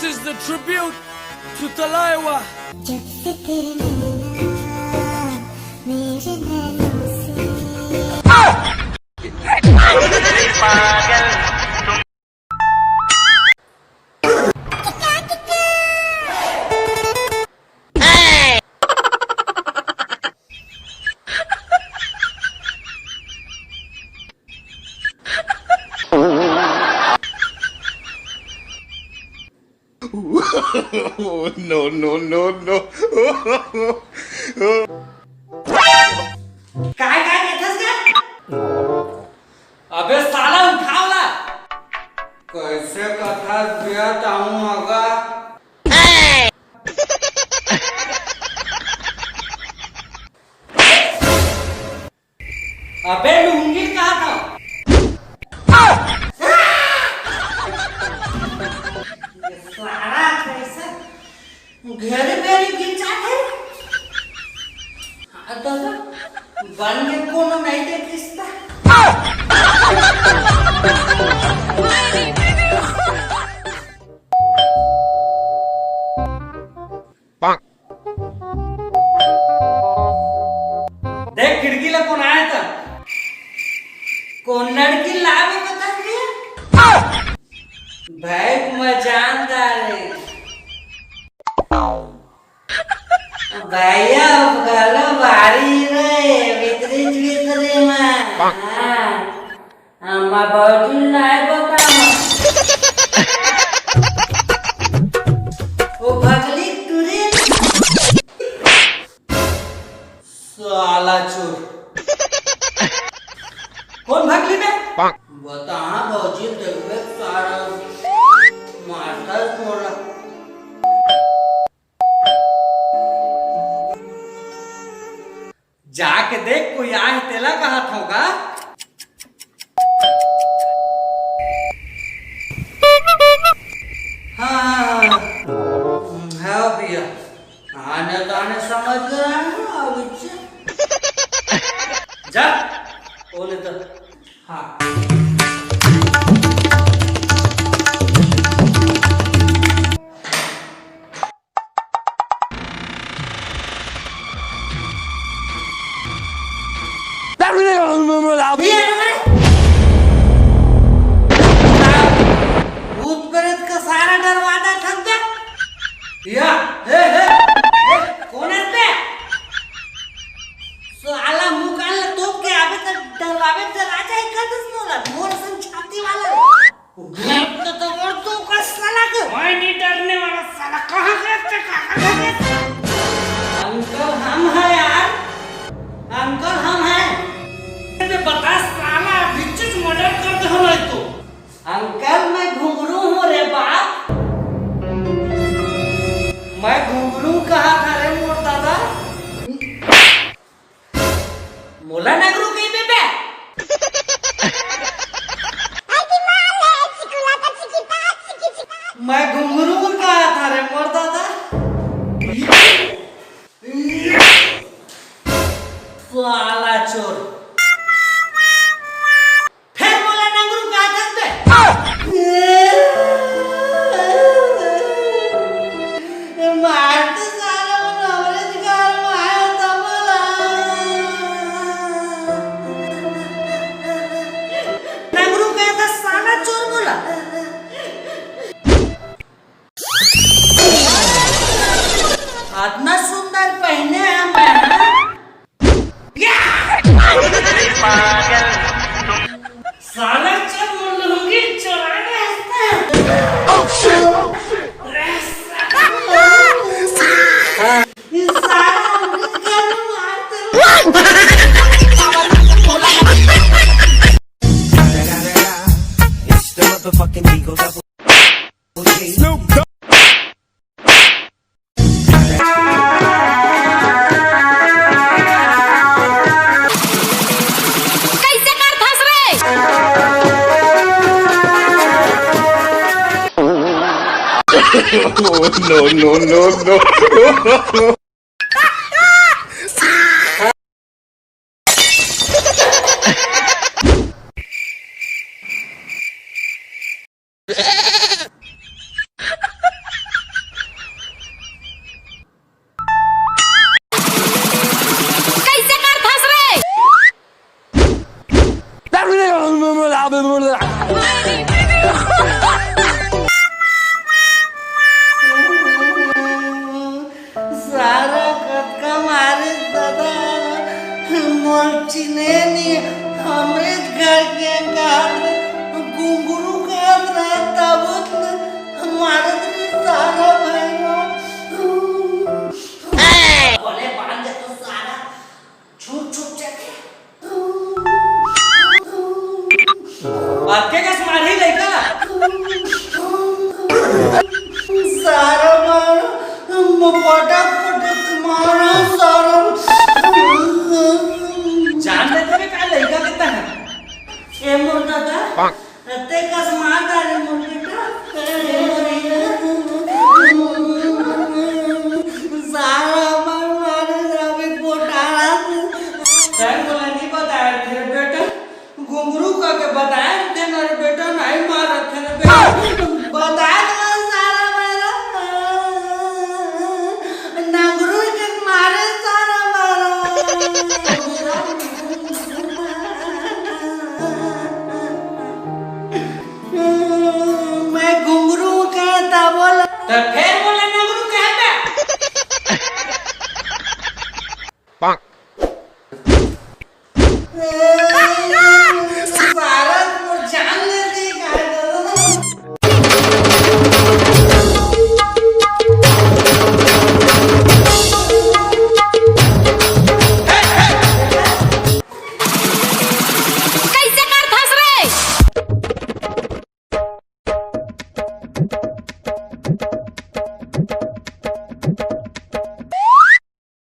This is the tribute to Talaiwa. जब से तेरे नैना मेरे नैनों से No, no, no, no. काय काय घेतस का? अबे साला उठावला कैसे कथा बियात आऊं मगा अबे लूंगी कहा था सारा कैसा घर मेरी गिरचा है आता बनने कोनो नहीं देखिस्ता देख खिड़कीला कोण आहे तर कोण लड़की लावे बता दिया बैग में जानदार है भैया गलो भारी रे वितरी में अम्मा बाजू लाए बता वो भगली तुरे साला चोर कौन भगली में बता बाजू देखबे सारा मारता मोरा जाके देख कोई आए तेला कहा होगा हाँ है भैया आने दाने समझ गए जा बोले तो हाँ भूत प्रेत का सारा दरवाजा ठक दे या हे कौन है ते साला मुंह कान तो के अबे तक दरवाजे दरवाजा ही कदस नोला मोर सन छाती वाला तो मोर तो का साला के मैं नहीं डरने वाला साला कहां गए अंकल हम है यार अंकल हम हैं बता साला बिच्चुच मर्डर कर दे हम तो अंकल मैं घुंगरू हूँ रे बाप मैं घुंगरू कहा था रे मोर दादा मोला नगरू कहीं पे मैं घुंगरू कहा था रे मोर दादा साला चोर इतना सुंदर पहने हैं मैं साला चल लूंगी चुराने No, no, no, no. पटक पटक मारा सारा जान लेते में काय लइका देता है ए मोर दादा ते कस मारता रे मोर बेटा सारा मारे जावे पोटाला क्या बोला नहीं बताया तेरे बेटा घुंगरू का के बताया थे मेरे बेटा नहीं मारा तेरे बेटा बता दो सारा मेरा नागरू के मारे सारा मारा मैं घुंगरू कहता बोला तो फिर